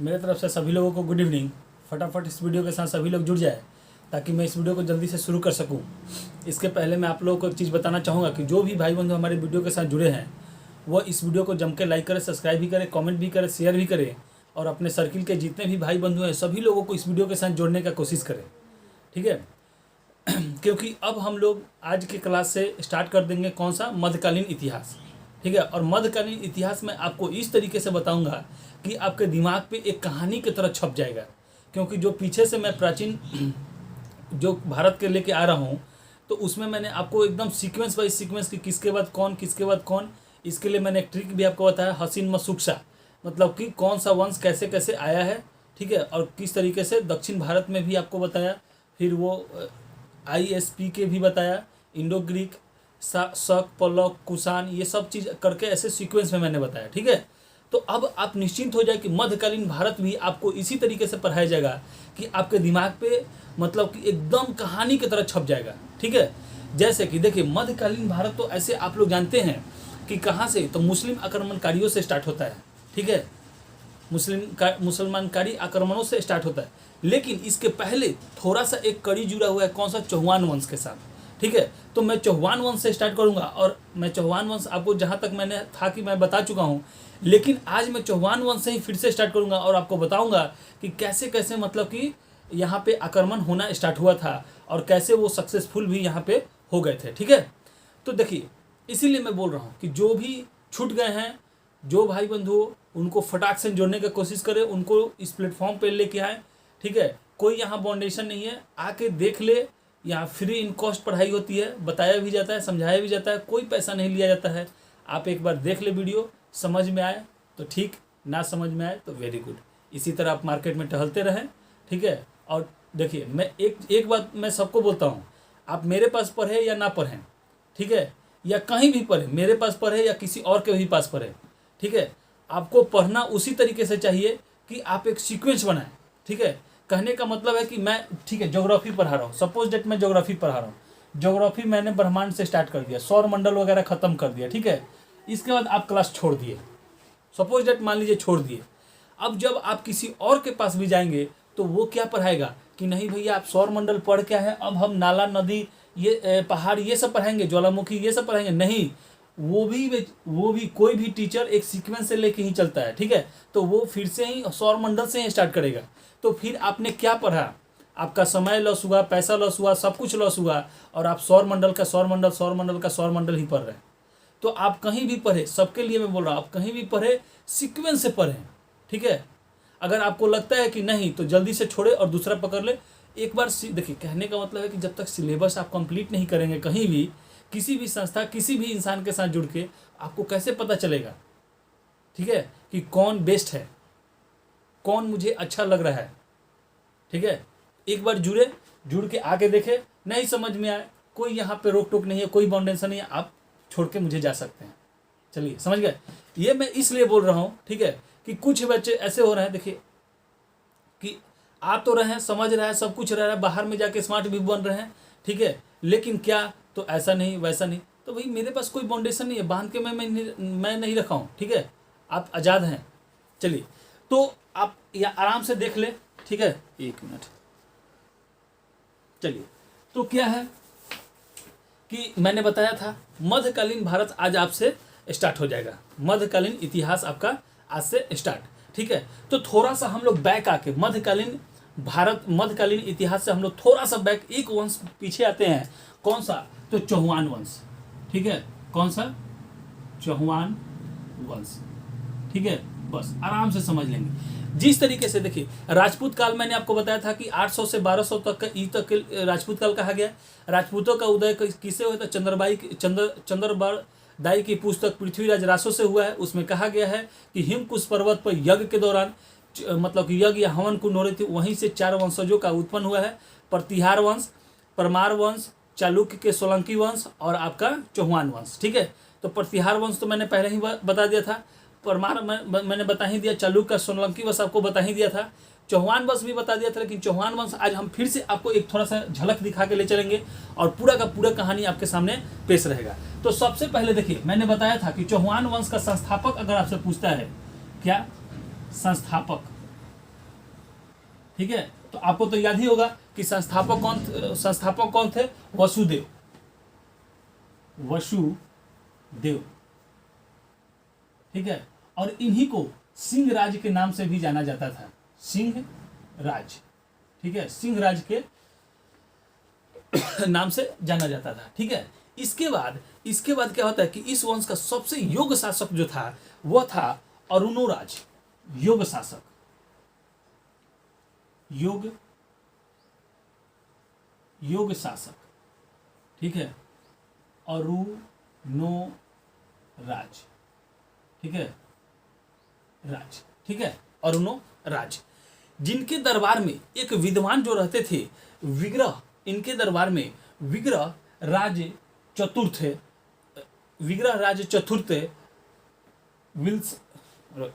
मेरे तरफ से सभी लोगों को गुड इवनिंग। फटाफट इस वीडियो के साथ सभी लोग जुड़ जाए ताकि मैं इस वीडियो को जल्दी से शुरू कर सकूं। इसके पहले मैं आप लोगों को एक चीज़ बताना चाहूँगा कि जो भी भाई बंधु हमारे वीडियो के साथ जुड़े हैं वो इस वीडियो को जम के लाइक करें, सब्सक्राइब भी करें, कमेंट भी करें, शेयर भी करें और अपने सर्किल के जितने भी भाई बंधु हैं सभी लोगों को इस वीडियो के साथ जोड़ने का कोशिश करें, ठीक है। क्योंकि अब हम लोग आज के क्लास से स्टार्ट कर देंगे कौन सा, मध्यकालीन इतिहास, ठीक है। और मध्यकालीन इतिहास में आपको इस तरीके से बताऊंगा कि आपके दिमाग पे एक कहानी की तरह छप जाएगा। क्योंकि जो पीछे से मैं प्राचीन जो भारत के लेके आ रहा हूँ तो उसमें मैंने आपको एकदम सीक्वेंस बाई सीक्वेंस कि किसके बाद कौन, किसके बाद कौन, इसके लिए मैंने एक ट्रिक भी आपको बताया, हसीन मशुकशा, मतलब कि कौन सा वंश कैसे कैसे आया है, ठीक है। और किस तरीके से दक्षिण भारत में भी आपको बताया, फिर वो ISP के भी बताया, इंडो ग्रीक, शक, पल्लव, कुषाण, ये सब चीज़ करके ऐसे सीक्वेंस में मैंने बताया, ठीक है। तो अब आप निश्चिंत हो जाए कि मध्यकालीन भारत भी आपको इसी तरीके से पढ़ाया जाएगा कि आपके दिमाग पे मतलब कि एकदम कहानी की तरह छप जाएगा, ठीक है। जैसे कि देखिए मध्यकालीन भारत तो ऐसे आप लोग जानते हैं कि कहाँ से, तो मुस्लिम आक्रमणकारियों से स्टार्ट होता है, ठीक है। मुसलमानकारी आक्रमणों से स्टार्ट होता है, लेकिन इसके पहले थोड़ा सा एक कड़ी जुड़ा हुआ है कौन सा, चौहान वंश के साथ, ठीक है। तो मैं चौहान वंश से स्टार्ट करूंगा और मैं चौहान वंश आपको जहां तक मैंने था कि मैं बता चुका हूं, लेकिन आज मैं चौहान वंश से ही फिर से स्टार्ट करूंगा और आपको बताऊंगा कि कैसे कैसे मतलब कि यहाँ पे आक्रमण होना स्टार्ट हुआ था और कैसे वो सक्सेसफुल भी यहाँ पे हो गए थे, ठीक है। तो देखिए इसीलिए मैं बोल रहा हूँ कि जो भी छूट गए हैं, जो भाई बंधु उनको फटाक से जोड़ने की कोशिश करें, उनको इस प्लेटफॉर्म पे लेके आए, ठीक है। कोई यहाँ बाउंडेशन नहीं है, आके देख ले, यहाँ फ्री इन कॉस्ट पढ़ाई होती है, बताया भी जाता है, समझाया भी जाता है, कोई पैसा नहीं लिया जाता है। आप एक बार देख ले वीडियो, समझ में आए तो ठीक, ना समझ में आए तो वेरी गुड। इसी तरह आप मार्केट में टहलते रहें, ठीक है। और देखिए मैं एक बात मैं सबको बोलता हूँ, आप मेरे पास पढ़े या ना पढ़ें, ठीक है, या कहीं भी पढ़े, मेरे पास पढ़े या किसी और के भी पास पढ़े, ठीक है, आपको पढ़ना उसी तरीके से चाहिए कि आप एक सीक्वेंस बनाएं, ठीक है। कहने का मतलब है कि मैं, ठीक है, ज्योग्राफी पढ़ा रहा हूँ, सपोज डेट मैं ज्योग्राफी पढ़ा रहा हूँ, ज्योग्राफी मैंने ब्रह्मांड से स्टार्ट कर दिया, सौर मंडल वगैरह खत्म कर दिया, ठीक है। इसके बाद आप क्लास छोड़ दिए, सपोज डेट मान लीजिए छोड़ दिए। अब जब आप किसी और के पास भी जाएंगे तो वो क्या पढ़ाएगा कि नहीं भैया आप सौर मंडल पढ़ क्या है, अब हम नाला, नदी, ये पहाड़, ये सब पढ़ाएंगे, ज्वालामुखी, ये सब पढ़ाएंगे, नहीं। वो भी कोई भी टीचर एक सीक्वेंस से लेके ही चलता है, ठीक है। तो वो फिर से ही सौर मंडल से ही स्टार्ट करेगा। तो फिर आपने क्या पढ़ा, आपका समय लॉस हुआ, पैसा लॉस हुआ, सब कुछ लॉस हुआ और आप सौर मंडल का सौर मंडल, सौर मंडल का सौर मंडल ही पढ़ रहे हैं। तो आप कहीं भी पढ़े, सबके लिए मैं बोल रहा हूँ, आप कहीं भी पढ़े सीक्वेंस से पढ़ें, ठीक है। अगर आपको लगता है कि नहीं तो जल्दी से छोड़े और दूसरा पकड़ ले। एक बार देखिए कहने का मतलब है कि जब तक सिलेबस आप कंप्लीट नहीं करेंगे कहीं भी, किसी भी संस्था, किसी भी इंसान के साथ जुड़ के, आपको कैसे पता चलेगा, ठीक है, कि कौन बेस्ट है, कौन मुझे अच्छा लग रहा है, ठीक है। एक बार जुड़ के आके देखे, नहीं समझ में आए, कोई यहाँ पे रोक टोक नहीं है, कोई बाउंडेशन नहीं है, आप छोड़ के मुझे जा सकते हैं। चलिए समझ गए। ये मैं इसलिए बोल रहा हूँ, ठीक है, कि कुछ बच्चे ऐसे हो रहे हैं, देखिए कि आ तो रहे हैं, समझ रहे हैं, सब कुछ रह रहा है, बाहर में जाके स्मार्ट भी बन रहे हैं, ठीक है, लेकिन क्या, तो ऐसा नहीं वैसा नहीं। तो भाई मेरे पास कोई बाउंडेशन नहीं है, बांध के मैं नहीं रखा हूँ, ठीक है, आप आज़ाद हैं। चलिए तो आप या आराम से देख ले, ठीक है, एक मिनट। चलिए तो क्या है कि मैंने बताया था मध्यकालीन भारत आज आपसे स्टार्ट हो जाएगा, मध्यकालीन इतिहास आपका आज से स्टार्ट, ठीक है। तो थोड़ा सा हम लोग बैक आके मध्यकालीन भारत, मध्यकालीन इतिहास से हम लोग थोड़ा सा बैक एक वंश पीछे आते हैं, कौन सा, तो चौहान वंश, ठीक है। कौन सा, चौहान वंश, ठीक है। बस आराम से समझ लेंगे। जिस तरीके से देखिए राजपूत काल मैंने आपको बताया था कि 800 से 1200 तक का ई तक के राजपूत काल कहा गया। राजपूतों का उदय किससे हुआ था, चंद्रबाई की पुस्तक पृथ्वीराज रासो से हुआ है। उसमें कहा गया है कि हिमकुश पर्वत पर यज्ञ के दौरान, मतलब कि यज्ञ या हवन कुंड हो रही थी, वहीं से 4 वंशजों का उत्पन्न हुआ है, प्रतिहार वंश, परमार वंश, चालुक्य के सोलंकी वंश और आपका चौहान वंश, ठीक है। तो प्रतिहार वंश तो मैंने पहले ही बता दिया था, परमार मैंने बता ही दिया, चालुक्य का सोलंकी वंश आपको बता ही दिया था, चौहान वंश भी बता दिया था। लेकिन चौहान वंश आज हम फिर से आपको एक थोड़ा सा झलक दिखा के ले चलेंगे और पूरा का पूरा कहानी आपके सामने पेश रहेगा। तो सबसे पहले देखिए मैंने बताया था कि चौहान वंश का संस्थापक अगर आपसे पूछता है, क्या संस्थापक, ठीक है, तो आपको तो याद ही होगा कि संस्थापक कौन थे? वसुदेव, वसुदेव, ठीक है। और इन्हीं को सिंह राज के नाम से भी जाना जाता था, सिंह राज, ठीक है, सिंह राज के नाम से जाना जाता था, ठीक है। इसके बाद क्या होता है कि इस वंश का सबसे योग्य शासक जो था वह था अरुणोराज, योग शासक, योग शासक, ठीक है, अरुणोराज, ठीक है, राज, ठीक है, अरुणोराज, जिनके दरबार में एक विद्वान जो रहते थे विग्रह, इनके दरबार में विग्रह राज चतुर्थ, विग्रह राज चतुर्थ,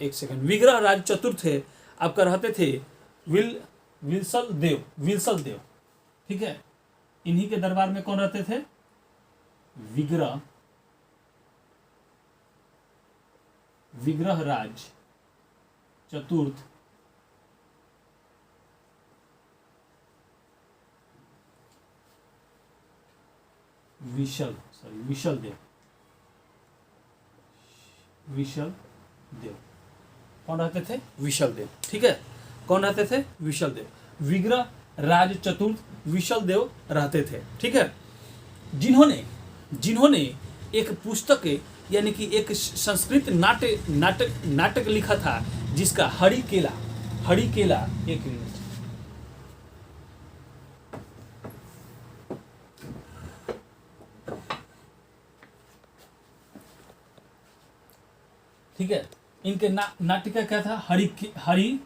एक सेकंड, विग्रह राज चतुर्थ आपका रहते थे विल्सल देव, ठीक है। इन्हीं के दरबार में कौन रहते थे? विग्रह राज चतुर्थ विशल देव, कौन रहते थे? विशल देव, ठीक है, कौन रहते थे? विशल देव, विग्रह राज चतुर्थ विशल देव रहते थे, ठीक है। जिन्होंने एक पुस्तक यानी कि एक संस्कृत नाटक लिखा था जिसका हरिकेला, एक मिनट, ठीक है। इनके नाट्य का क्या था? हरिकेली,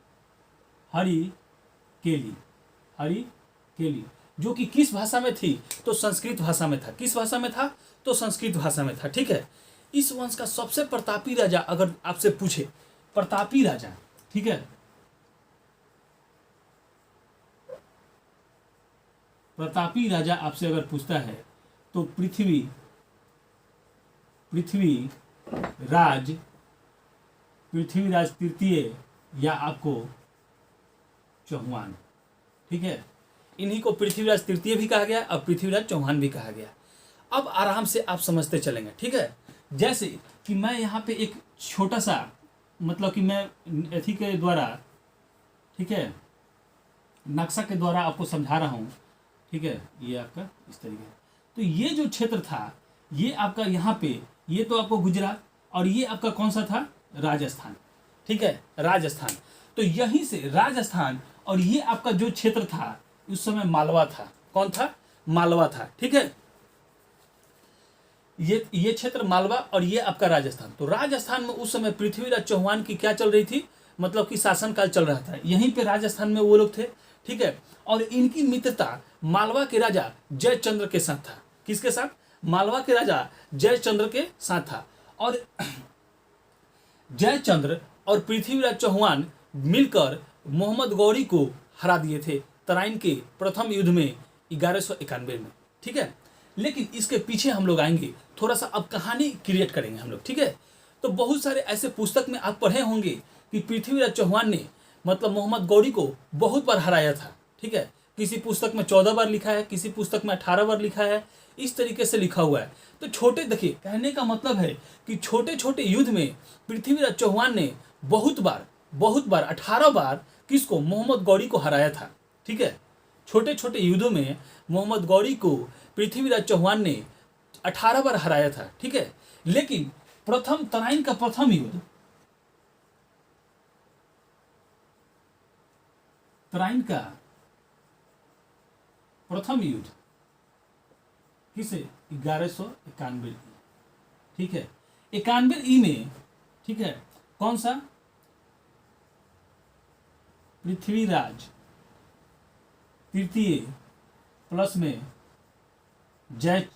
जो कि किस भाषा में थी? तो संस्कृत भाषा में था। किस भाषा में था? तो संस्कृत भाषा में था, ठीक है। इस वंश का सबसे प्रतापी राजा अगर आपसे पूछे, प्रतापी राजा, ठीक है, प्रतापी राजा आपसे अगर पूछता है तो पृथ्वीराज तृतीय या आपको चौहान, ठीक है। इन्हीं को पृथ्वीराज तृतीय भी कहा गया और पृथ्वीराज चौहान भी कहा गया। अब आराम से आप समझते चलेंगे, ठीक है। जैसे कि मैं यहाँ पे एक छोटा सा, मतलब कि मैं एथी के द्वारा, ठीक है, नक्शा के द्वारा आपको समझा रहा हूँ, ठीक है। ये आपका इस तरीके, तो ये जो क्षेत्र था ये आपका यहाँ पे, ये तो आपको गुजरात, और ये आपका कौन सा था? राजस्थान, ठीक है, राजस्थान। तो यहीं से राजस्थान, और ये आपका जो क्षेत्र था उस समय मालवा था। कौन था? मालवा था, ठीक है। ये क्षेत्र मालवा और ये आपका राजस्थान। तो राजस्थान में उस समय पृथ्वीराज चौहान की क्या चल रही थी? मतलब कि शासनकाल चल रहा था। यहीं पे राजस्थान में वो लोग थे, ठीक है। और इनकी मित्रता मालवा के राजा जयचंद्र के साथ था। किसके साथ? मालवा के राजा जयचंद्र के साथ था। और जयचंद्र और पृथ्वीराज चौहान मिलकर मोहम्मद गौरी को हरा दिए थे तराइन के प्रथम युद्ध में 1191 में, ठीक है। लेकिन इसके पीछे हम लोग आएंगे, थोड़ा सा अब कहानी क्रिएट करेंगे हम लोग, ठीक है। तो बहुत सारे ऐसे पुस्तक में आप पढ़े होंगे कि पृथ्वीराज चौहान ने मतलब मोहम्मद गौरी को बहुत बार हराया था, ठीक है। किसी पुस्तक में 14 बार लिखा है, किसी पुस्तक में 18 बार लिखा है, इस तरीके से लिखा हुआ है। तो छोटे, देखिए कहने का मतलब है कि छोटे छोटे युद्ध में पृथ्वीराज चौहान ने बहुत बार 18 बार किसको? मोहम्मद गौरी को हराया था, ठीक है। छोटे छोटे युद्धों में मोहम्मद गौरी को पृथ्वीराज चौहान ने 18 बार हराया था, ठीक है। लेकिन तराइन का प्रथम युद्ध, तराइन का प्रथम युद्ध किसे? 1191, ठीक है, 91 में, ठीक है। कौन सा? पृथ्वीराज तृतीय प्लस में जयचंद्र,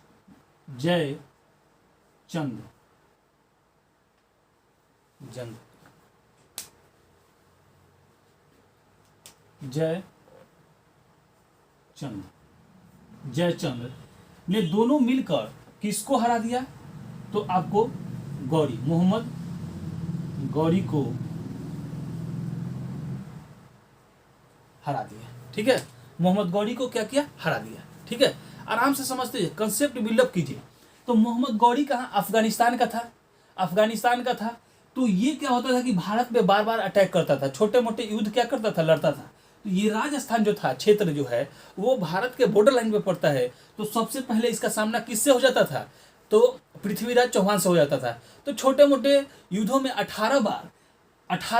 जयचंद्र ने दोनों मिलकर किसको हरा दिया? तो आपको गौरी, मोहम्मद गौरी को हरा दिया। ठीक है, मोहम्मद गौरी को क्या किया, हरा दिया। ठीक है, आराम से समझते हैं, कंसेप्ट बिल्डअप कीजिए। तो मोहम्मद गौरी कहाँ, अफगानिस्तान का था, अफगानिस्तान का था। तो ये क्या होता था कि भारत में बार बार अटैक करता था, छोटे मोटे युद्ध क्या करता था, लड़ता था। तो ये राजस्थान जो था, क्षेत्र जो है वो भारत के बॉर्डर लाइन पे पड़ता है। तो सबसे पहले इसका सामना किससे हो जाता था, तो पृथ्वीराज चौहान से हो जाता था। तो छोटे मोटे युद्धों में 18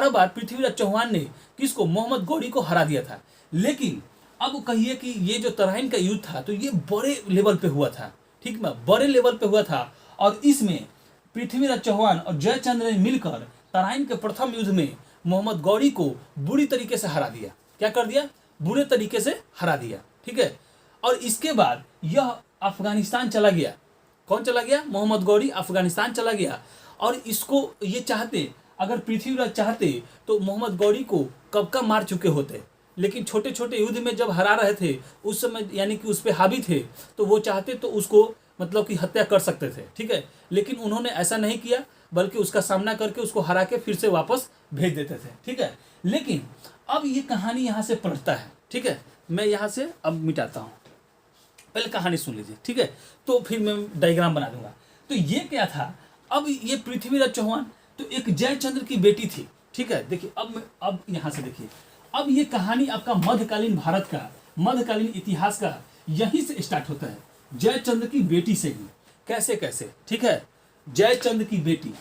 बार पृथ्वीराज चौहान ने किसको, मोहम्मद गौरी को हरा दिया था। लेकिन अब कहिए कि ये जो तराइन का युद्ध था तो ये बड़े लेवल पे हुआ था। ठीक है, बड़े लेवल पे हुआ था। और इसमें पृथ्वीराज चौहान और जयचंद्र ने मिलकर तराइन के प्रथम युद्ध में मोहम्मद गौरी को बुरी तरीके से हरा दिया। क्या कर दिया, बुरे तरीके से हरा दिया। ठीक है, और इसके बाद यह अफगानिस्तान चला गया। कौन चला गया, मोहम्मद गौरी अफगानिस्तान चला गया। और इसको ये चाहते, अगर पृथ्वीराज चाहते तो मोहम्मद गौरी को कब का मार चुके होते। लेकिन छोटे छोटे युद्ध में जब हरा रहे थे उस समय, यानी कि उस पर हावी थे, तो वो चाहते तो उसको मतलब कि हत्या कर सकते थे। ठीक है, लेकिन उन्होंने ऐसा नहीं किया, बल्कि उसका सामना करके उसको हरा के फिर से वापस भेज देते थे। ठीक है, लेकिन अब ये कहानी यहाँ से पलटता है। ठीक है, मैं यहाँ से अब मिटाता हूँ, पहले कहानी सुन लीजिए। ठीक है, तो फिर मैं डायग्राम बना दूंगा। तो ये क्या था, अब ये पृथ्वीराज चौहान तो एक जयचंद्र की बेटी थी। ठीक है, देखिए अब यहाँ से देखिए, अब ये कहानी आपका मध्यकालीन भारत का, मध्यकालीन इतिहास का यहीं से स्टार्ट होता है, जयचंद्र की बेटी से ही। कैसे कैसे, ठीक है, जयचंद्र की बेटी,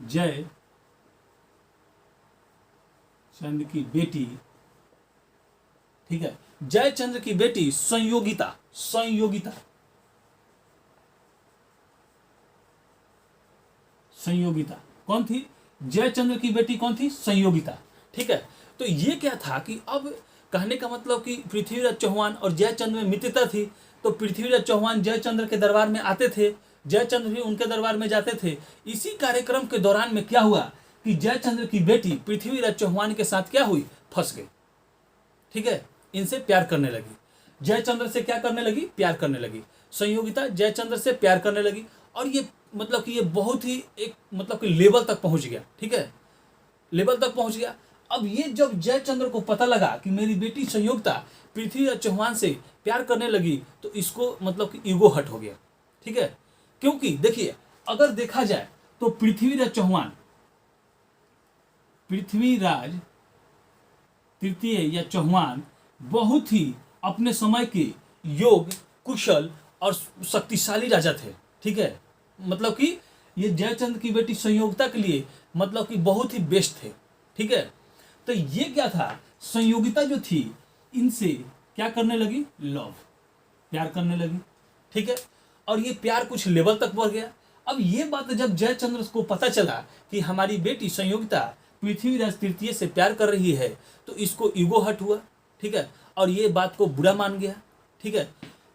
जयचंद्र की बेटी, ठीक है, जयचंद्र की बेटी संयोगिता, संयोगिता, संयोगिता कौन थी, जयचंद्र की बेटी कौन थी, संयोगिता। ठीक है, तो ये क्या था कि अब कहने का मतलब कि पृथ्वीराज चौहान और जयचंद्र में मित्रता थी। तो पृथ्वीराज चौहान जयचंद्र के दरबार में आते थे, जयचंद्र भी उनके दरबार में जाते थे। इसी कार्यक्रम के दौरान में क्या हुआ कि जयचंद्र की बेटी पृथ्वीराज चौहान के साथ क्या हुई, फंस गई। ठीक है, इनसे प्यार करने लगी, जयचंद्र से क्या करने लगी, प्यार करने लगी। संयोगिता जयचंद्र से प्यार करने लगी, और ये मतलब कि ये बहुत ही एक मतलब कि लेवल तक पहुंच गया। ठीक है, लेवल तक पहुंच गया। अब ये जब जयचंद्र को पता लगा कि मेरी बेटी संयोगिता पृथ्वीराज चौहान से प्यार करने लगी, तो इसको मतलब कि ईगो हट हो गया। ठीक है, क्योंकि देखिए अगर देखा जाए तो पृथ्वीराज चौहान, पृथ्वीराज तृतीय या चौहान बहुत ही अपने समय के योग, कुशल और शक्तिशाली राजा थे। ठीक है, मतलब कि ये जयचंद्र की बेटी संयोगिता के लिए मतलब कि बहुत ही बेस्ट थे। ठीक है, तो ये क्या था, संयोगिता जो थी इनसे क्या करने लगी, लव, प्यार करने लगी। ठीक है, और ये प्यार कुछ लेवल तक बढ़ गया। अब ये बात जब जयचंद्र को पता चला कि हमारी बेटी संयोगिता पृथ्वीराज तृतीय से प्यार कर रही है, तो इसको ईगो हट हुआ। ठीक है, और ये बात को बुरा मान गया। ठीक है,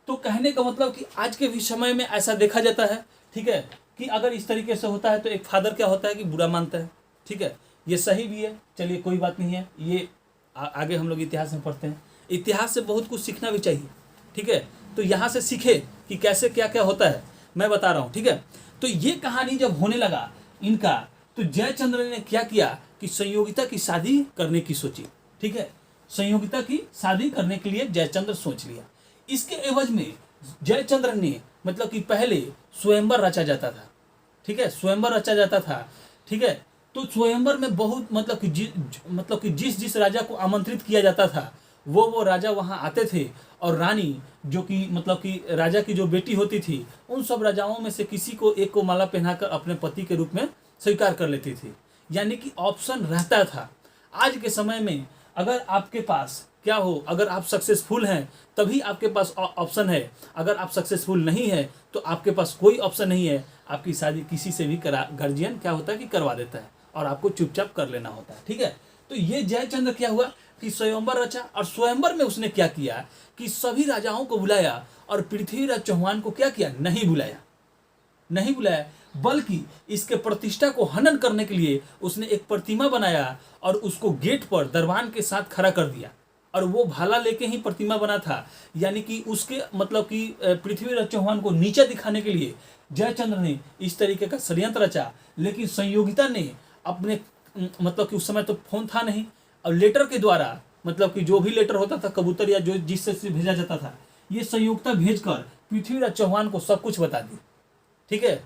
तो कहने का मतलब कि आज के भी समय में ऐसा देखा जाता है। ठीक है, कि अगर इस तरीके से होता है तो एक फादर क्या होता है कि बुरा मानता है। ठीक है, ये सही भी है, चलिए कोई बात नहीं है, ये आगे हम लोग इतिहास में पढ़ते हैं, इतिहास से बहुत कुछ सीखना भी चाहिए। ठीक है, तो यहाँ से सीखे कि कैसे क्या क्या होता है, मैं बता रहा हूँ। ठीक है, तो ये कहानी जब होने लगा इनका, तो जयचंद्र ने क्या किया कि संयोगिता की शादी करने की सोची। ठीक है, संयोगिता की शादी करने के लिए जयचंद्र सोच लिया। इसके एवज में जयचंद्र ने मतलब कि पहले स्वयंवर रचा जाता था। ठीक है, स्वयंवर रचा जाता था। ठीक है, तो स्वयंवर में बहुत मतलब कि जिस जिस राजा को आमंत्रित किया जाता था वो राजा वहाँ आते थे, और रानी जो कि मतलब कि राजा की जो बेटी होती थी, उन सब राजाओं में से किसी को एक को माला पहनाकर अपने पति के रूप में स्वीकार कर लेती थी। यानी कि ऑप्शन रहता था। आज के समय में अगर आपके पास क्या हो, अगर आप सक्सेसफुल हैं तभी आपके पास ऑप्शन है, अगर आप सक्सेसफुल नहीं है तो आपके पास कोई ऑप्शन नहीं है। आपकी शादी किसी से भी गार्जियन क्या होता है कि करवा देता है, और आपको चुपचाप कर लेना होता है। ठीक है, तो ये जयचंद्र क्या हुआ कि स्वयंवर रचा, और स्वयंवर में उसने क्या किया कि सभी राजाओं को बुलाया, और पृथ्वीराज चौहान को क्या किया, नहीं बुलाया, नहीं बुलाया, बल्कि इसके प्रतिष्ठा को हनन करने के लिए उसने एक प्रतिमा बनाया और उसको गेट पर दरबान के साथ खड़ा कर दिया, और वो भाला लेके ही प्रतिमा बना था। यानी कि उसके मतलब कि पृथ्वीराज चौहान को नीचे दिखाने के लिए जयचंद्र ने इस तरीके का षड्यंत्र रचा। लेकिन संयोगिता ने अपने मतलब कि उस समय तो फोन था नहीं, और लेटर के द्वारा मतलब कि जो भी लेटर होता था कबूतर या जो जिससे भेजा जाता था, ये संयोगता भेजकर पृथ्वीराज चौहान को सब कुछ बता दी। ठीक है।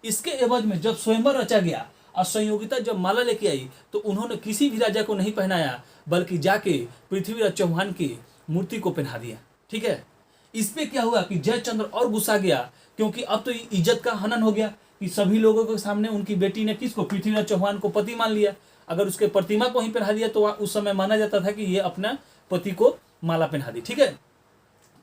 इसके एवज में जब स्वयंवर रचा गया और संयोगिता जब माला लेके आई तो उन्होंने किसी भी राजा को नहीं पहनाया, बल्कि जाके पृथ्वीराज चौहान की मूर्ति को पहना दिया। ठीक है। इस पे क्या हुआ कि जयचंद्र और गुस्सा गया, क्योंकि अब तो इज्जत का हनन हो गया कि सभी लोगों के सामने उनकी बेटी ने किसको, पृथ्वीराज चौहान को पति मान लिया। अगर उसके प्रतिमा को ही पहना दिया तो उस समय माना जाता था कि ये अपना पति को माला पहना दी। ठीक है।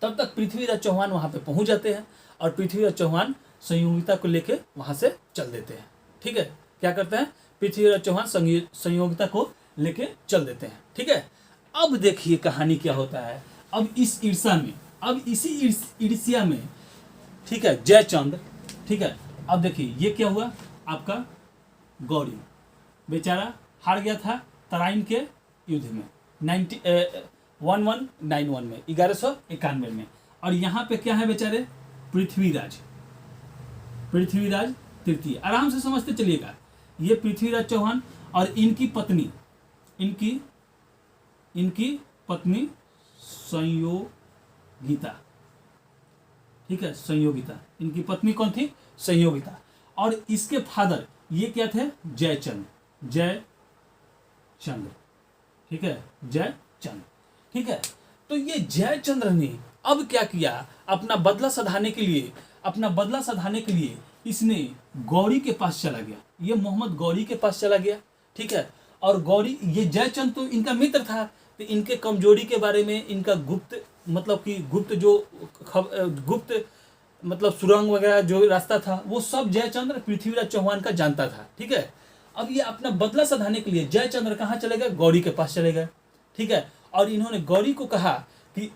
तब तक पृथ्वीराज चौहान वहां पे पहुंच जाते हैं और पृथ्वीराज चौहान संयोगिता को लेके वहां से चल देते हैं। ठीक है। क्या करते हैं, पृथ्वीराज चौहान संयोगिता को लेके चल देते हैं। ठीक है। अब देखिए कहानी क्या होता है। अब इस ईर्ष्या में, अब इसी ईर्ष्या में, ठीक है, जयचंद्र, ठीक है, अब देखिए ये क्या हुआ, आपका गौरी बेचारा हार गया था तराइन के युद्ध में 1191 में, 1191 में। और यहाँ पे क्या है बेचारे, पृथ्वीराज तृतीय। आराम से समझते चलिएगा। ये पृथ्वीराज चौहान और इनकी पत्नी संयोगिता। ठीक है, संयोगिता। इनकी पत्नी कौन थी, संयोगिता। और इसके फादर ये क्या थे, जयचंद्र। ठीक है, जयचंद्र। ठीक है। तो ये जयचंद्र ने अब क्या किया, अपना बदला सधाने के लिए इसने गौरी के पास चला गया। ये मोहम्मद गौरी के पास चला गया। ठीक है। और गौरी, ये जयचंद्र तो इनका मित्र था, तो इनके कमजोरी के बारे में, इनका गुप्त मतलब सुरंग वगैरह जो रास्ता था वो सब जयचंद्र पृथ्वीराज चौहान का जानता था। ठीक है। अब ये अपना बदला सधाने के लिए जयचंद्र कहाँ चले गए, गौरी के पास चले गए। ठीक है। और इन्होंने गौरी को कहा कि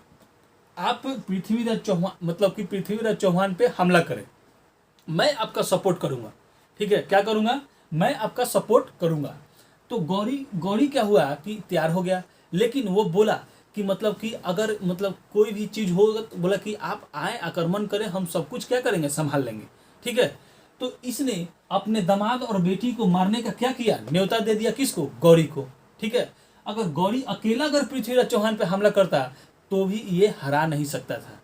आप पृथ्वीराज चौहान पे हमला करें, मैं आपका सपोर्ट करूंगा। ठीक है, क्या करूंगा, मैं आपका सपोर्ट करूंगा। तो गौरी क्या हुआ कि तैयार हो गया, लेकिन वो बोला कि अगर कोई भी चीज होगा तो बोला कि आप आए, आक्रमण करें, हम सब कुछ क्या करेंगे, संभाल लेंगे। ठीक है। तो इसने अपने दामाद और बेटी को मारने का क्या किया, न्योता दे दिया, किसको, गौरी को। ठीक है। अगर गौरी अकेला अगर पृथ्वीराज चौहान पे हमला करता तो भी ये हरा नहीं सकता था।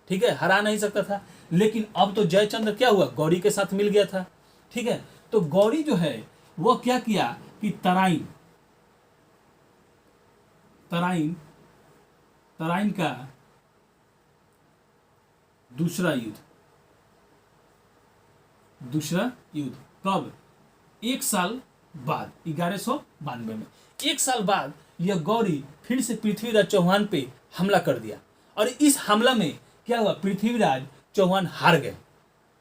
ठीक है, हरा नहीं सकता था। लेकिन अब तो जयचंद्र क्या हुआ, गौरी के साथ मिल गया था। ठीक है। तो गौरी जो है वो क्या किया कि तराइन का दूसरा युद्ध कब, 1 साल बाद, 1192 में, 1 साल बाद यह गौरी फिर से पृथ्वीराज चौहान पे हमला कर दिया। और इस हमला में क्या हुआ, पृथ्वीराज चौहान हार गए।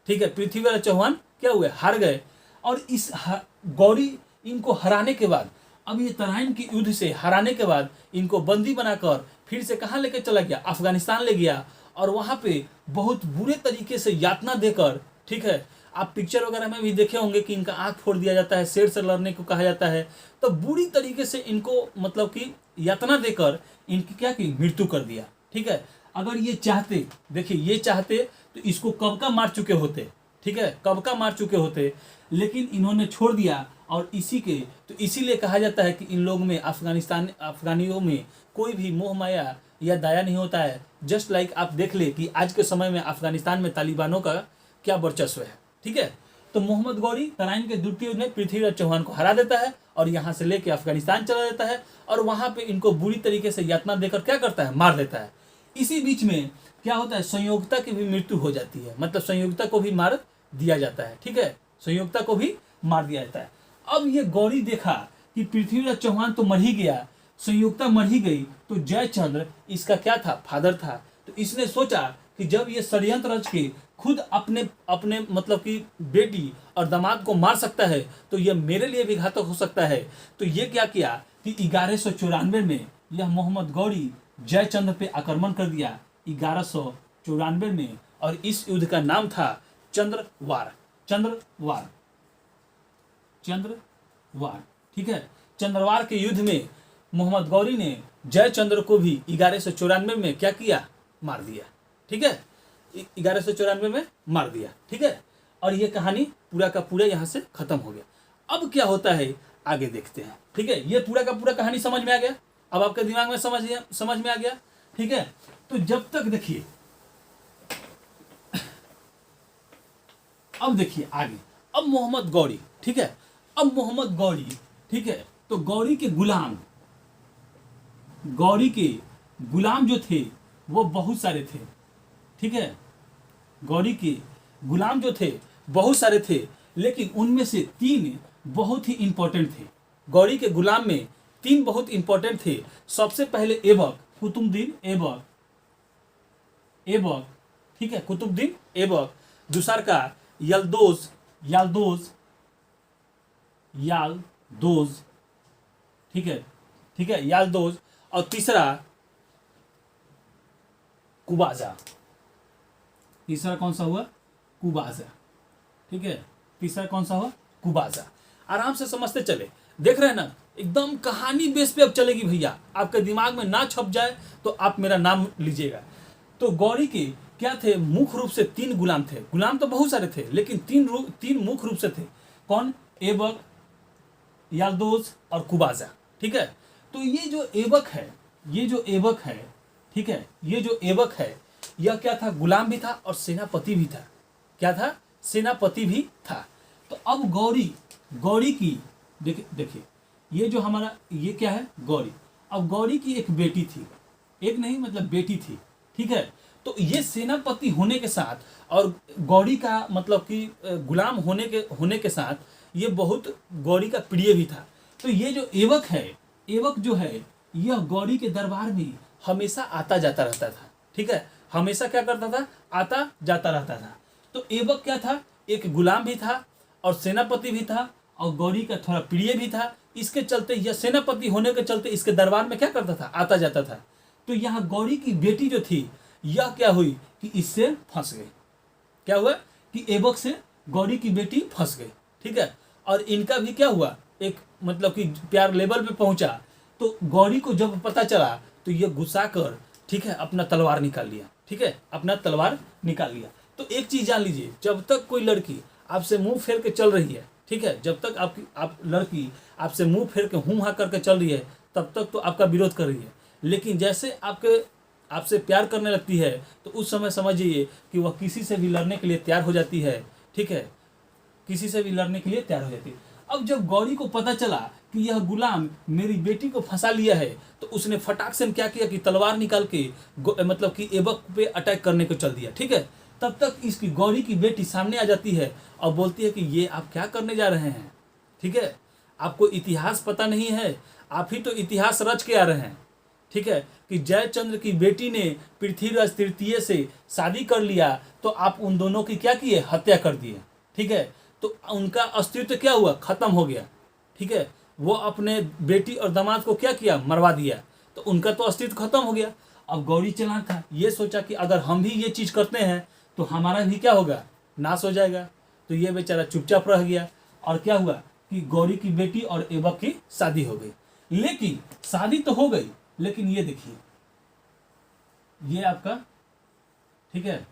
ठीक है, पृथ्वीराज चौहान क्या हुए, हार गए। और इस गौरी इनको हराने के बाद, अब ये तराइन के युद्ध से हराने के बाद इनको बंदी बनाकर फिर से कहाँ लेके चला गया, अफगानिस्तान ले गया। और वहाँ पे बहुत बुरे तरीके से यातना देकर, ठीक है, आप पिक्चर वगैरह में भी देखे होंगे कि इनका आँख फोड़ दिया जाता है, शेर से लड़ने को कहा जाता है। तो बुरी तरीके से इनको यातना देकर इनकी क्या की, मृत्यु कर दिया। ठीक है। अगर ये चाहते, देखिए ये चाहते तो इसको कब का मार चुके होते। ठीक है, कब का मार चुके होते, लेकिन इन्होंने छोड़ दिया। और इसीलिए कहा जाता है कि इन लोगों में, अफगानियों में कोई भी मोह माया या दया नहीं होता है। जस्ट लाइक आप देख ले कि आज के समय में अफगानिस्तान में तालिबानों का क्या वर्चस्व है। ठीक है। तो मोहम्मद गौरी तराइन के द्वितीय युद्ध में पृथ्वीराज चौहान को हरा देता है और यहाँ से लेके अफगानिस्तान चला जाता है और वहाँ पे इनको बुरी तरीके से यातना देकर क्या करता है, मार देता है। इसी बीच में क्या होता है, संयोगिता की भी मृत्यु हो जाती है, संयोगिता को भी मार दिया जाता है। ठीक है, संयोगिता को भी मार दिया जाता है। अब ये गौरी देखा कि पृथ्वीराज चौहान तो मर ही गया, संयोगिता मर ही गई, तो जयचंद्र इसका क्या था, फादर था। तो इसने सोचा कि जब ये षड्यंत्र रच के खुद अपने बेटी और दामाद को मार सकता है तो यह मेरे लिए भी घातक हो सकता है। तो ये क्या किया कि 1194 में यह मोहम्मद गौरी जयचंद्र पे आक्रमण कर दिया, 1194 में। और इस युद्ध का नाम था चंद्रवार। ठीक है, चंद्रवार के युद्ध में मोहम्मद गौरी ने जयचंद्र को भी 1194 में क्या किया, मार दिया। ठीक है, 1194 में मार दिया। ठीक है। और ये कहानी पूरा का पूरा यहाँ से खत्म हो गया। अब क्या होता है आगे देखते हैं। ठीक है, ये पूरा का पूरा कहानी समझ में आ गया, अब आपके दिमाग में समझ में आ गया। ठीक है, तो जब तक देखिए, अब देखिए आगे, अब मोहम्मद गौरी, ठीक है, अब मोहम्मद गौरी, ठीक है, तो गौरी के गुलाम जो थे वो बहुत सारे थे। ठीक है, गौरी के गुलाम जो थे बहुत सारे थे, लेकिन उनमें से 3 बहुत ही इंपॉर्टेंट थे। गौरी के गुलाम में 3 बहुत इंपॉर्टेंट थे। सबसे पहले ऐबक, कुतुबुद्दीन ऐबक, ठीक है, कुतुबुद्दीन ऐबक। दूसरा का यालदोज, ठीक है, यालदोज। और तीसरा कुबाजा। तीसरा कौन सा हुआ? कुबाजा। ठीक है, तीसरा कौन सा हुआ? कुबाजा। आराम से समझते चले, देख रहे हैं ना, एकदम कहानी बेस पे अब चलेगी भैया, आपके दिमाग में ना छप जाए तो आप मेरा नाम लीजिएगा। तो गौरी के क्या थे? मुख्य रूप से 3 गुलाम थे। गुलाम तो बहुत सारे थे, लेकिन 3 मुख्य रूप से थे। कौन? ऐबक, यालदोज और कुबाजा। ठीक है, तो ये जो ऐबक है, ठीक है, ये जो ऐबक है, यह क्या था? गुलाम भी था और सेनापति भी था। क्या था? सेनापति भी था। तो अब गौरी की देखिए, ये जो हमारा, ये क्या है? गौरी। अब गौरी की एक बेटी थी, एक नहीं मतलब बेटी थी। ठीक है, तो ये सेनापति होने के साथ और गौरी का मतलब कि गुलाम होने के साथ ये बहुत गौरी का प्रिय भी था। तो ये जो ऐबक जो है, यह गौरी के दरबार में हमेशा आता जाता रहता था। ठीक है, हमेशा क्या करता था? आता जाता रहता था। तो ऐबक क्या था? एक गुलाम भी था और सेनापति भी था और गौरी का थोड़ा प्रिय भी था। इसके चलते, यह सेनापति होने के चलते इसके दरबार में क्या करता था? आता जाता था। तो यहाँ गौरी की बेटी जो थी, यह क्या हुई कि इससे फंस गई। क्या हुआ कि ऐबक से गौरी की बेटी फंस गई। ठीक है, और इनका भी क्या हुआ? एक मतलब कि प्यार लेवल पे पहुंचा। तो गौरी को जब पता चला तो ये गुस्सा कर, ठीक है, अपना तलवार निकाल लिया। ठीक है, अपना तलवार निकाल लिया। तो एक चीज जान लीजिए, जब तक कोई लड़की आपसे मुंह फेर के चल रही है, ठीक है, जब तक आप लड़की आपसे मुंह फेर के हूं हा करके चल रही है, तब तक तो आपका विरोध कर रही है। लेकिन जैसे आपसे प्यार करने लगती है, तो उस समय समझिए कि वह किसी से भी लड़ने के लिए तैयार हो जाती है। ठीक है, किसी से भी लड़ने के लिए तैयार हो जाती है। अब जब गौरी को पता चला कि यह गुलाम मेरी बेटी को फंसा लिया है, तो उसने फटाक से क्या किया कि तलवार निकाल के मतलब कि ऐबक पे अटैक करने को चल दिया। ठीक है, तब तक इसकी गौरी की बेटी सामने आ जाती है और बोलती है कि ये आप क्या करने जा रहे हैं? ठीक है, आपको इतिहास पता नहीं है, आप ही तो इतिहास रच के आ रहे हैं। ठीक है, कि जयचंद्र की बेटी ने पृथ्वीराज तृतीय से शादी कर लिया, तो आप उन दोनों की क्या किए? हत्या कर दिए। ठीक है, तो उनका अस्तित्व क्या हुआ? खत्म हो गया। ठीक है, वो अपने बेटी और दामाद को क्या किया? मरवा दिया। तो उनका तो अस्तित्व खत्म हो गया। अब गौरी चालाक था, ये सोचा कि अगर हम भी ये चीज करते हैं तो हमारा भी क्या होगा? नाश हो जाएगा। तो ये बेचारा चुपचाप रह गया। और क्या हुआ कि गौरी की बेटी और ऐबक की शादी हो गई। लेकिन शादी तो हो गई, लेकिन ये देखिए, ये आपका, ठीक है,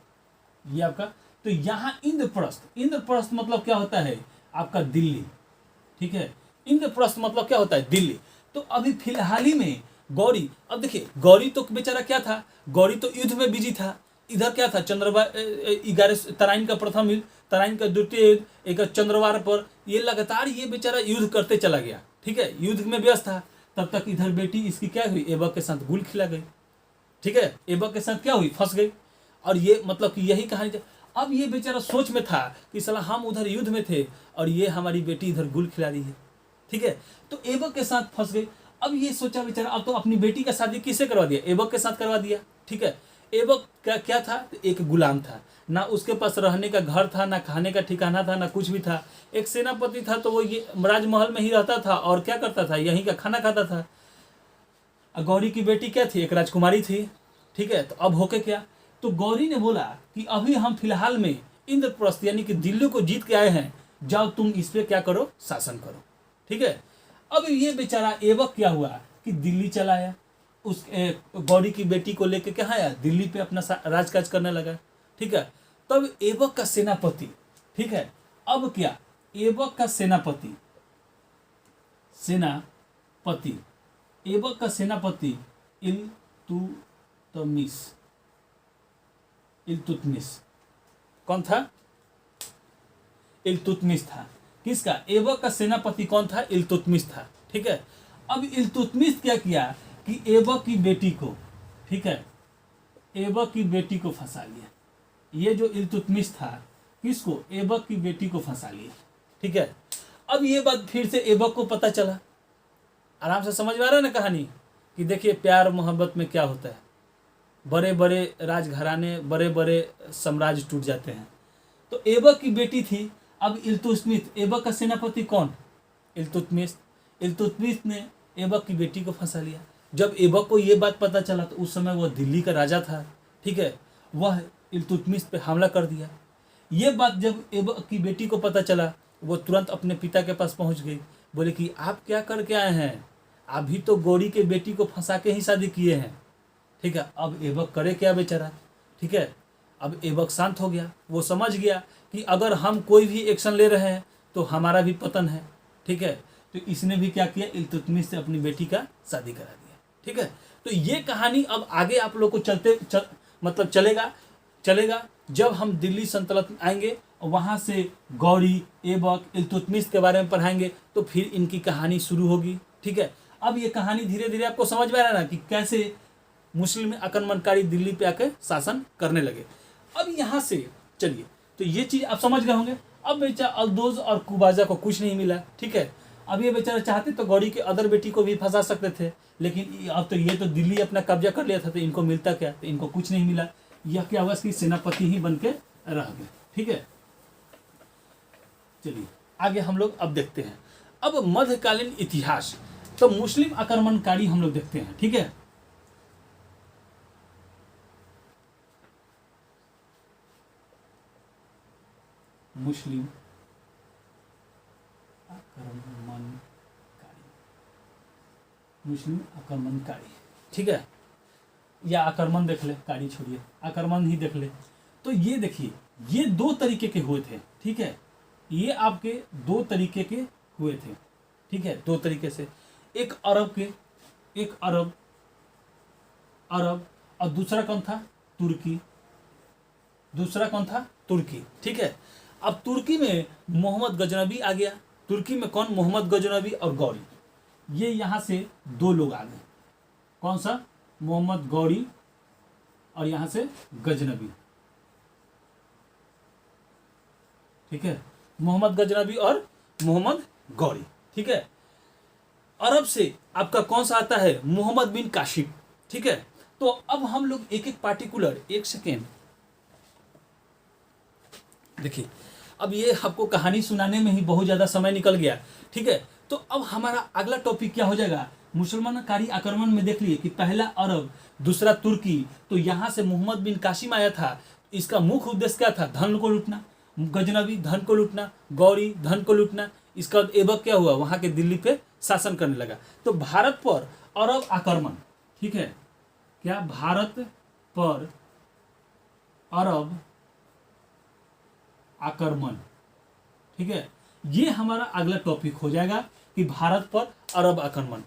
ये आपका, तो यहाँ इंद्रप्रस्थ मतलब क्या होता है? आपका दिल्ली। ठीक है, इंद्रप्रस्थ मतलब क्या होता है? दिल्ली। तो अभी फिलहाल ही में गौरी, अब देखिए, गौरी तो बेचारा क्या था? गौरी तो युद्ध में बिजी था। इधर क्या था? 11 तराइन का प्रथम युद्ध, तराइन का द्वितीय युद्ध, एक चंद्रवार पर, ये लगातार ये बेचारा युद्ध करते चला गया। ठीक है, युद्ध में व्यस्त था। तब तक इधर बेटी इसकी क्या हुई? ऐबक के साथ गुल खिला गई। ठीक है, ऐबक के साथ क्या हुई? फंस गई। और ये मतलब कि यही कहानी थी। अब ये बेचारा सोच में था कि साला हम उधर युद्ध में थे और ये हमारी बेटी इधर गुल खिला रही है। ठीक है, तो ऐबक के साथ फंस गई। अब ये सोचा बेचारा, अब तो अपनी बेटी का शादी किससे करवा दिया? ऐबक के साथ करवा दिया। ठीक है, ऐबक का क्या था? एक गुलाम था, ना उसके पास रहने का घर था, ना खाने का ठिकाना था, ना कुछ भी था। एक सेनापति था, तो वो ये राजमहल में ही रहता था और क्या करता था? यहीं का खाना खाता था। गौरी की बेटी क्या थी? एक राजकुमारी थी। ठीक है, तो अब होके क्या? तो गौरी ने बोला कि अभी हम फिलहाल में इंद्रप्रस्थ यानी कि दिल्ली को जीत के आए हैं, जाओ तुम इस पे क्या करो? शासन करो। ठीक है, अब ये बेचारा ऐबक क्या हुआ कि दिल्ली चला आया, उस गौरी की बेटी को लेके क्या आया? दिल्ली पे अपना राजकाज करने लगा। ठीक है, तब ऐबक का सेनापति, ठीक है, अब क्या? ऐबक का सेनापति पति, ऐबक का सेनापति इल्तुतमिश कौन था? इल्तुतमिश था। किसका? ऐबक का सेनापति कौन था? इल्तुतमिश था। ठीक है। अब इल्तुतमिश क्या किया कि ऐबक की बेटी को, ठीक है, ऐबक की बेटी को फंसा लिया। ये जो इल्तुतमिश था, किसको? ऐबक की बेटी को फंसा लिया। ठीक है। अब ये बात फिर से ऐबक को पता चला। आराम से समझ में आ रहा है ना कहानी, कि देखिए प्यार मोहब्बत में क्या होता है, बड़े बड़े राजघराने, बड़े बड़े साम्राज्य टूट जाते हैं। तो ऐबक की बेटी थी। अब इल्तुतमिश, ऐबक का सेनापति कौन? इल्तुतमिश। इल्तुतमिश ने ऐबक की बेटी को फंसा लिया। जब ऐबक को ये बात पता चला तो उस समय वह दिल्ली का राजा था। ठीक है। वह इल्तुतमिश पे हमला कर दिया। ये बात जब ऐबक की बेटी को पता चला, वो तुरंत अपने पिता के पास पहुंच गई। बोले कि आप क्या करके आए हैं? आप भी तो गौरी के बेटी को फंसा के ही शादी किए हैं। ठीक है। अब ऐबक करे क्या बेचारा? ठीक है। अब ऐबक शांत हो गया। वो समझ गया कि अगर हम कोई भी एक्शन ले रहे हैं तो हमारा भी पतन है। ठीक है। तो इसने भी क्या किया? इल्तुतमिश से अपनी बेटी का शादी करा दिया। ठीक है। तो ये कहानी अब आगे आप लोग को मतलब चलेगा जब हम दिल्ली सल्तनत में आएंगे, वहाँ से गौरी, ऐबक, इल्तुतमिश के बारे में पढ़ाएंगे, तो फिर इनकी कहानी शुरू होगी। ठीक है। अब ये कहानी धीरे धीरे आपको समझ में आ रहा है ना कि कैसे मुस्लिम आक्रमणकारी दिल्ली पे आकर शासन करने लगे। अब यहाँ से चलिए, तो ये चीज़ आप समझ गए होंगे। अब बेचारा अल्दोज और कुबाजा को कुछ नहीं मिला। ठीक है। अब ये बेचारा चाहते तो गौरी के अदर बेटी को भी फंसा सकते थे, लेकिन अब तो ये तो दिल्ली अपना कब्जा कर लिया था, तो इनको मिलता क्या? तो इनको कुछ नहीं मिला। यह क्या हुआ? इसकी सेनापति ही बन के रह गए। ठीक है। चलिए आगे हम लोग अब देखते हैं। अब मध्यकालीन इतिहास, तो मुस्लिम आक्रमणकारी हम लोग देखते हैं। ठीक है। मुस्लिम आक्रमणकारी, ठीक है, या आक्रमण देख ले, कारी छोड़िए, आक्रमण ही देख ले। तो ये देखिए, ये दो तरीके के हुए थे। ठीक है। ये आपके दो तरीके के हुए थे। ठीक है। दो तरीके से, एक अरब और दूसरा कौन था? तुर्की। दूसरा कौन था? तुर्की। ठीक है। अब तुर्की में मोहम्मद गजनबी आ गया। तुर्की में कौन? मोहम्मद गजनबी और गौरी। ये यहाँ से दो लोग आ गए। कौन सा? मोहम्मद गौरी और यहाँ से गजनबी। ठीक है। मोहम्मद गजनबी और मोहम्मद गौरी। ठीक है। अरब से आपका कौन सा आता है? मोहम्मद बिन काशिफ। ठीक है। तो अब हम लोग एक एक पार्टिकुलर, एक सेकेंड देखिए, अब ये आपको कहानी सुनाने में ही बहुत ज़्यादा समय निकल गया। ठीक है। तो अब हमारा अगला टॉपिक क्या हो जाएगा? मुसलमानकारी आक्रमण में देख लिए कि पहला अरब, दूसरा तुर्की। तो यहाँ से मोहम्मद बिन कासिम आया था। इसका मुख्य उद्देश्य क्या था? धन को लूटना। गजनबी धन को लूटना, गौरी धन को लूटना। इसका ऐबक क्या हुआ? वहाँ के दिल्ली पे शासन करने लगा। तो भारत पर अरब आक्रमण, ठीक है, क्या भारत पर अरब आक्रमण, ठीक है, ये हमारा अगला टॉपिक हो जाएगा कि भारत पर अरब आक्रमण।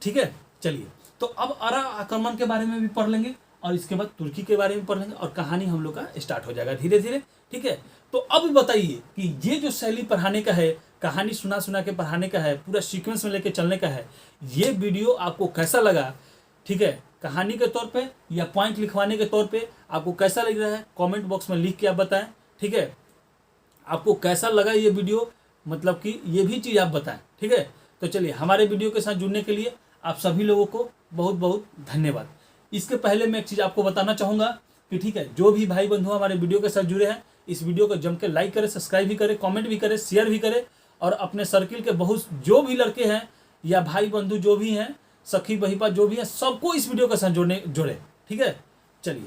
ठीक है। चलिए, तो अब अरब आक्रमण के बारे में भी पढ़ लेंगे और इसके बाद तुर्की के बारे में पढ़ लेंगे और कहानी हम लोग का स्टार्ट हो जाएगा धीरे धीरे। ठीक है। तो अब बताइए कि ये जो शैली पढ़ाने का है, कहानी सुना सुना के पढ़ाने का है, पूरा सीक्वेंस में लेके चलने का है, ये वीडियो आपको कैसा लगा? ठीक है। कहानी के तौर पे या पॉइंट लिखवाने के तौर पे आपको कैसा लग रहा है? कमेंट बॉक्स में लिख के आप बताएं। ठीक है। आपको कैसा लगा ये वीडियो, मतलब कि ये भी चीज़ आप बताएं। ठीक है। तो चलिए, हमारे वीडियो के साथ जुड़ने के लिए आप सभी लोगों को बहुत बहुत धन्यवाद। इसके पहले मैं एक चीज़ आपको बताना चाहूँगा कि ठीक है, जो भी भाई बंधु हमारे वीडियो के साथ जुड़े हैं, इस वीडियो को जम के लाइक करें, सब्सक्राइब भी करें, कमेंट भी करें, शेयर भी करें और अपने सर्किल के बहुत जो भी लड़के हैं या भाई बंधु जो भी हैं, सखी बहिपा जो भी हैं, सबको इस वीडियो के साथ जोड़े। ठीक है। चलिए।